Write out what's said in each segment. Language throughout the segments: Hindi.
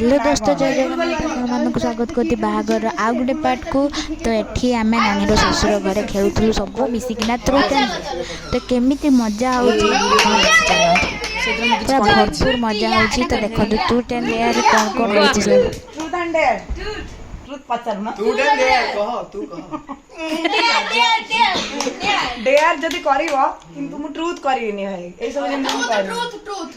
हेलो दोस्तों जय जगन्नाथ मान स्वागत करती बाहागर आउ गोटे पार्ट को। तो ये आम नानी शशुर घरे खेलुलु सब मिसिकिना ट्रुथ एंड तो केमिति मजा होची पूरा भरपूर मजा होची। तो देखो ट्रुथ एंड डेयर कौन कौन होची सब ट्रुथ एंड डेयर ट्रुथ पचार ना ट्रुथ एंड डेयर कह तू कह डेयर जदी करिवो किंतु मु ट्रुथ करिनी भाई ए सब जन हम कर ट्रुथ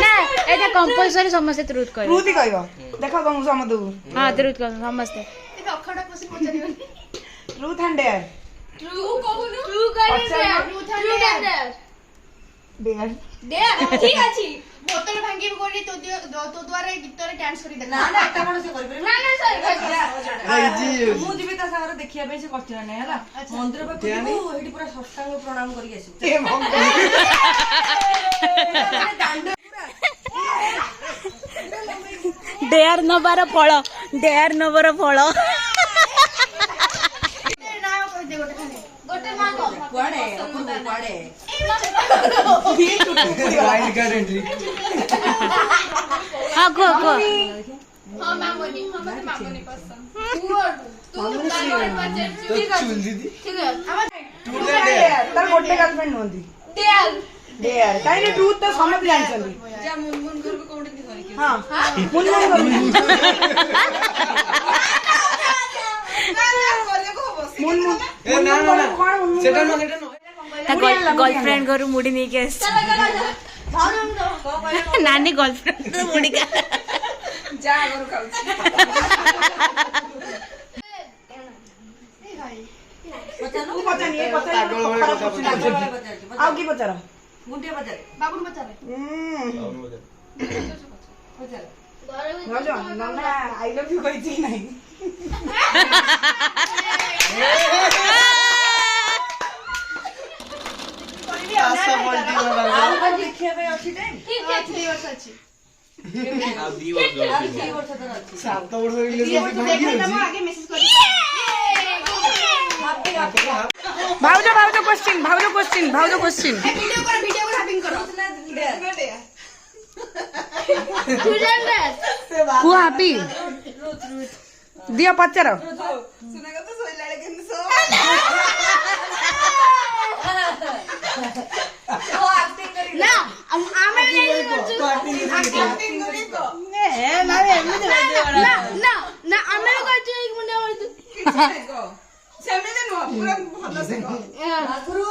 ना एटा कंपलसरी समस्त ट्रुथ करियो ट्रुथ ही कहबो देखो हम समदु हां ट्रुथ कर समस्त ए अखडा पसी पचारिबनी ट्रुथ एंड डेयर ट्रू कहूनु ट्रू करिबे truth and dare dare dare dare अछि बोतल भांगी कोनी तो द्वारा गीत रे डांस करि दे ना ना एटा कोन से करि ना ना सर मु जिबे ता सागर देखिया पे से करथिना नै हला मंदिर पे को हेडी पूरा सष्टांग प्रणाम करि आसी ए डेयर नबार फल डेयर नबर फल गोटे मां को कोडे कोडे लाइन का एंट्री हां को हां मांगोनी हम तो मांगोनी पसंद तू दाई पचार तो चुल दीदी ठीक है हम ट्रुथ एंड डेयर तार गोटे गर्लफ्रेंड होंदी डेयर डेयर काई ने ट्रुथ तो समझ जानछंदी जा मुनमुन घर को कोडे नि धरि हां मुन ए ना ना सेटा ना गर्लफ्रेंड घर मुड़ी नहीं के नानी गर्लफ्रेंड मुड़ी का जा घर खाउची तू पचानी ए पचानी आउ की पचार गुंटिया बजारे बाबू पचारे राजा नन्ना आई लव यू कहि छी नहीं आसा मल्टी वाला आ देखिया पे अछि टाइम ठीक है 3 वर्ष अछि आ 2 वर्ष आ 3 वर्ष तक अछि 7 वर्ष रिलेशनशिप भागी हम आगे मैसेज करी भाउजो भाउजो क्वेश्चन वीडियो को हैपिंग करो हु हैप्पी दिया पचार सुना का तो सोई लड़े के सो ओ एक्टिंग करी ना आमे एक्टिंग करी को ए ना एमि ना ना ना आमे कहते एक मुंडा मारते को सेमने नो पूरा भलो से को आगुरु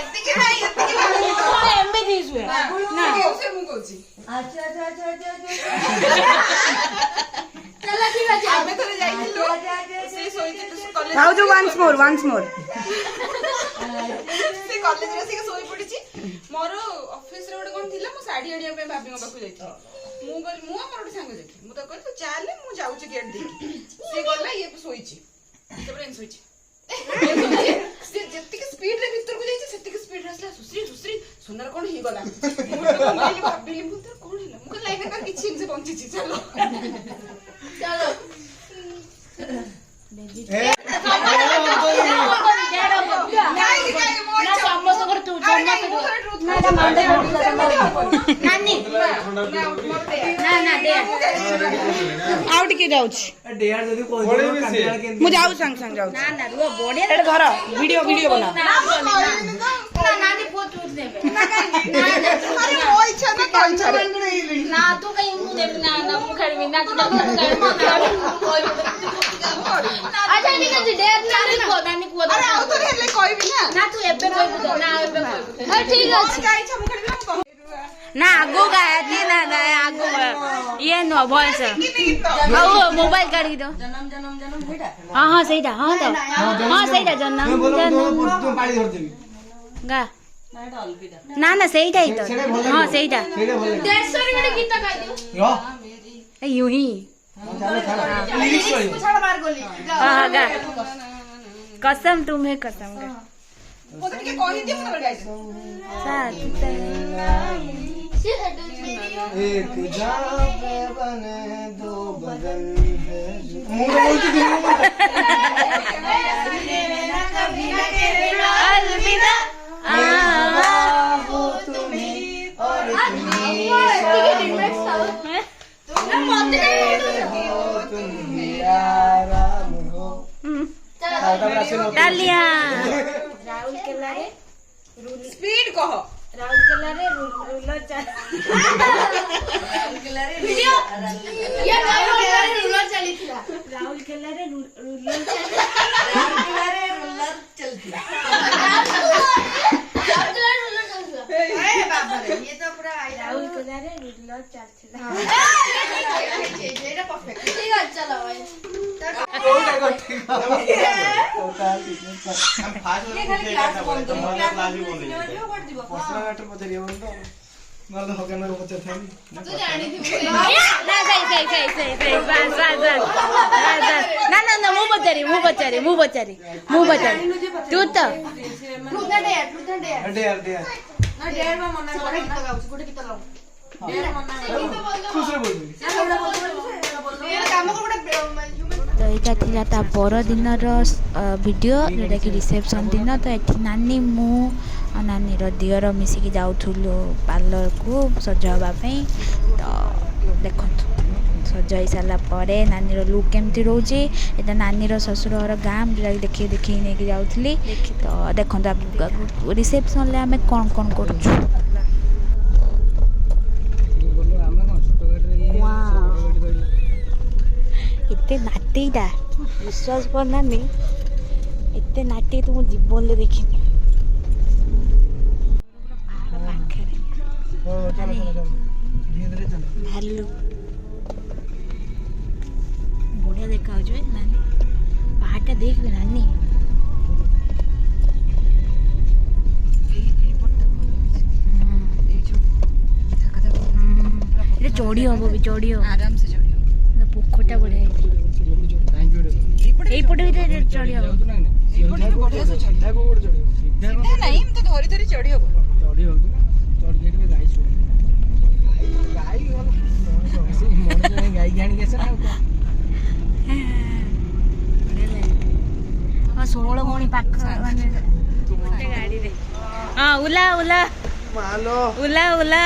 एतिके एमबी दिस वे ना से मु कहूची अच्छा चला ठीक अछि आमे थरे जाइथिलु से सोई के कॉलेज भाउजो वंस मोर से कॉलेज रे से सोई पडिची मोर ऑफिस रे गोटे कोन थिला मो साडी आडिया पे भाभी को पाखु जाइथि मु गल मु हमर गोटे संग जाइथि मु तो कहली तू चाले मु जाउची गेट देखि से गला ये सोईची से ब्रेन सोईची से जत्ती के स्पीड रे भीतर को जाइछि सेत्ती के स्पीड रे असला सुश्री सुंदर कोन ही गला मु भाबिली मु तो कोन हिला मु लाइफ कर किछि से पहुंची चलो चलो आउट के जाउछ डेयर जदी कोइ मु जाउ संग जाउ ना ना रुआ बढ़िया एड घर वीडियो बना ना नानी बहुत टूट देबे अरे ओ इच्छा ना का इच्छा ना तू कहीं मुंह देबे ना ना मुंह खड़बी ना तू अच्छा ठीक है नानी को अरे आउ तो हेले कहबी ना ना तू एबे कहबू ना एबे कहबू हां ठीक अछि का इच्छा मु खड़बी हम ना आगो गाती ना ना आगो ये नो भॉइस आओ मोबाइल काढी दो जन्म हेडा हां सहीटा हां तो हां सहीटा जन्म तुम पाड़ी धर देबी गा ना हेडा अलविदा ना ना सहीटा ही तो हां सहीटा सेडे भले 150 रे गोटे गीत गाइ दियो यो यूं ही लिरिक्स करी छाड़ मार गोली हां गा कसम तुम्हें कसम गा मो तो के कहि दियो मो गाइ साथ एक जाप बने दो बदन है मुंह बोलती थी अलविदा हो तुम्हें और तुम ही आराम हो। डालिया स्पीड कह ये रूलर चलीଥିଲା ମୁଁ ପଚାରି ତୁ ତ ତ ଏଇଟା ଥିଲା ତା ପରଦିନର ଭିଡ଼ିଓ ଯେଉଁଟାକି ରିସେପସନ୍ ଦିନ। ତ ଏଠି ନାନୀ ମୁଁ ଆଉ ନାନୀର ଦିଅର ମିଶିକି ଯାଉଥିଲୁ ପାର୍ଲରକୁ ସଜ ହେବା ପାଇଁ। ତ ଦେଖନ୍ତୁ ସଜ ହେଇସାରିଲା ପରେ ନାନୀର ଲୁକ୍ କେମିତି ରହୁଛି। ଏଇଟା ନାନୀର ଶ୍ୱଶୁର ଘର ଗାଁ ଯେଉଁଟାକି ଦେଖେଇ ନେଇକି ଯାଉଥିଲି। ତ ଦେଖନ୍ତୁ ଆଗକୁ ଆଗକୁ ରିସେପସନ୍ରେ ଆମେ କ'ଣ କ'ଣ କରୁଛୁ। ଏତେ ନାଟିଟା ବିଶ୍ୱାସ କରନାନି, ଏତେ ନାଟି ତୁ ମୁଁ ଜୀବନରେ ଦେଖିନି। ପାଖରେ ଭାଲୁ ବଢ଼ିଆ ଦେଖାଯାଉଛି ନାନୀ। ପାହାଡ଼ଟା ଦେଖିବେ ନାନୀ। এটা ଚଢ଼ି ହବ ବି ଚଢ଼ି ହବ ଆରାମସେ ଚଢିବ। ପୋଖରୀଟା ବଢ଼ିଆ ହେଇଛି। এইপଟେ ବି ଚଢ଼ି ହବ। ସିଧା ନାହିଁ ଏମିତି ଧରି ଧରି ଚଢି ହବ। ହଁ 16 ଗଣି ପାଖ ମାନେ ଗାଡ଼ିରେ। ହଁ ଉଲା ଉଲା ଉଲା ଉଲା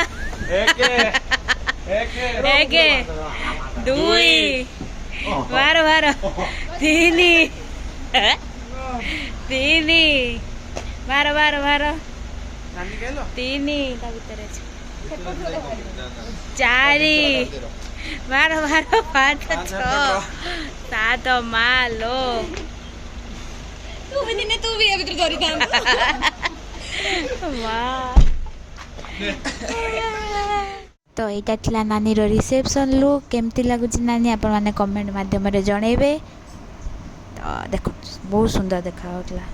ଏକ ଦୁଇ ବାର ବାର ତିନି ତିନି ବାର ବାର ବାର ତିନି ତା ଭିତରେ ଅଛି ଚାରି ବାର ବାର ପାଞ୍ଚ ଛଅ ସାତ ମାଲୋ ତୁ ବି ଦିନେ ତୁ ବି ୟା ଭିତରେ ଧରିଥାନ୍ତୁ। ତ ଏଇଟା ଥିଲା ନାନୀର ରିସେପସନ୍ ଲୁକ୍। କେମିତି ଲାଗୁଛି ନାନୀ ଆପଣମାନେ କମେଣ୍ଟ ମାଧ୍ୟମରେ ଜଣେଇବେ। ତ ଦେଖନ୍ତୁ ବହୁତ ସୁନ୍ଦର ଦେଖାଯାଉଥିଲା।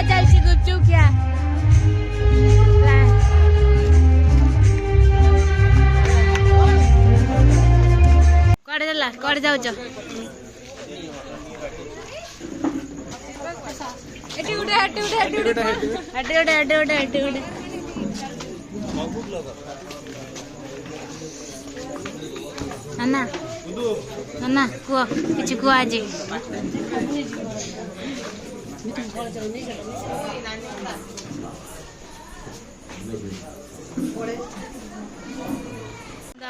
ଚାଲିଛି ଗୁପଚୁପ ଖିଆ। କୁଆଡ଼େ ଦେଲା କୁଆଡ଼େ ଯାଉଛ? ଏଠି ଗୋଟେ ହାଟି ଗୋଟେ ହାଟି ଗୋଟେ ହାଟି ଗୋଟେ ହାଟି ଗୋଟେ ହାଟି ଗୋଟେ। ନାନା ନାନା କୁହ କିଛି କୁହ ଆଜି।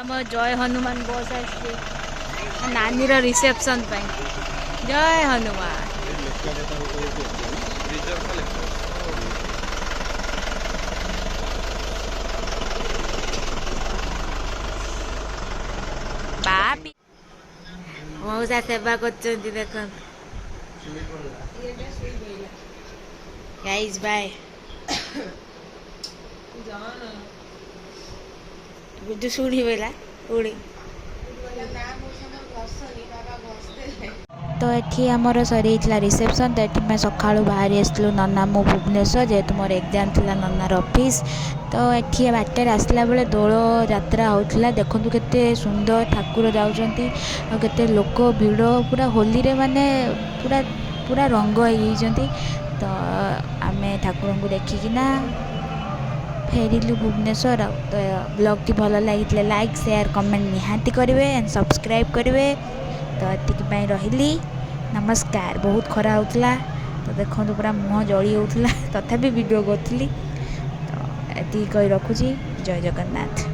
ଆମ ଜୟ ହନୁମାନ ବସ୍ ଆସିଛି ନାନୀର ରିସେପସନ୍ ପାଇଁ। ଜୟ ହନୁମାନ। ବାପି ମଉସା ସେବା କରୁଛନ୍ତି ଦେଖନ୍ତୁ। Guys bye. ବୁଝୁ ଶୁଣି ବୋଇଲା ଉଡ଼ି। ତ ଏଠି ଆମର ସରିଯାଇଥିଲା ରିସେପସନ୍। ତ ଏଠି ଆମେ ସକାଳୁ ବାହାରି ଆସିଥିଲୁ ନନା ମୁଁ ଭୁବନେଶ୍ୱର, ଯେହେତୁ ମୋର ଏକ୍ଜାମ୍ ଥିଲା ନନାର ଅଫିସ୍। ତ ଏଠି ବାଟରେ ଆସିଲା ବେଳେ ଦୋଳ ଯାତ୍ରା ହେଉଥିଲା। ଦେଖନ୍ତୁ କେତେ ସୁନ୍ଦର ଠାକୁର ଯାଉଛନ୍ତି ଆଉ କେତେ ଲୋକ ଭିଡ଼। ପୁରା ହୋଲିରେ ମାନେ ପୁରା ପୁରା ରଙ୍ଗ ହେଇଯାଇଛନ୍ତି। ତ ଆମେ ଠାକୁରଙ୍କୁ ଦେଖିକିନା ଫେରିଲୁ ଭୁବନେଶ୍ୱର। ଆଉ ତ ବ୍ଲଗ୍ଟି ଭଲ ଲାଗିଥିଲେ ଲାଇକ୍ ସେୟାର କମେଣ୍ଟ ନିହାତି କରିବେ ଆଣ୍ଡ ସବସ୍କ୍ରାଇବ୍ କରିବେ। ତ ଏତିକି ପାଇଁ ରହିଲି। ନମସ୍କାର। ବହୁତ ଖରା ହେଉଥିଲା ତ ଦେଖନ୍ତୁ ପୁରା ମୁହଁ ଜଳି ହେଉଥିଲା ତଥାପି ଭିଡ଼ିଓ କରୁଥିଲି। ତ ଏତିକି କହି ରଖୁଛି। ଜୟ ଜଗନ୍ନାଥ।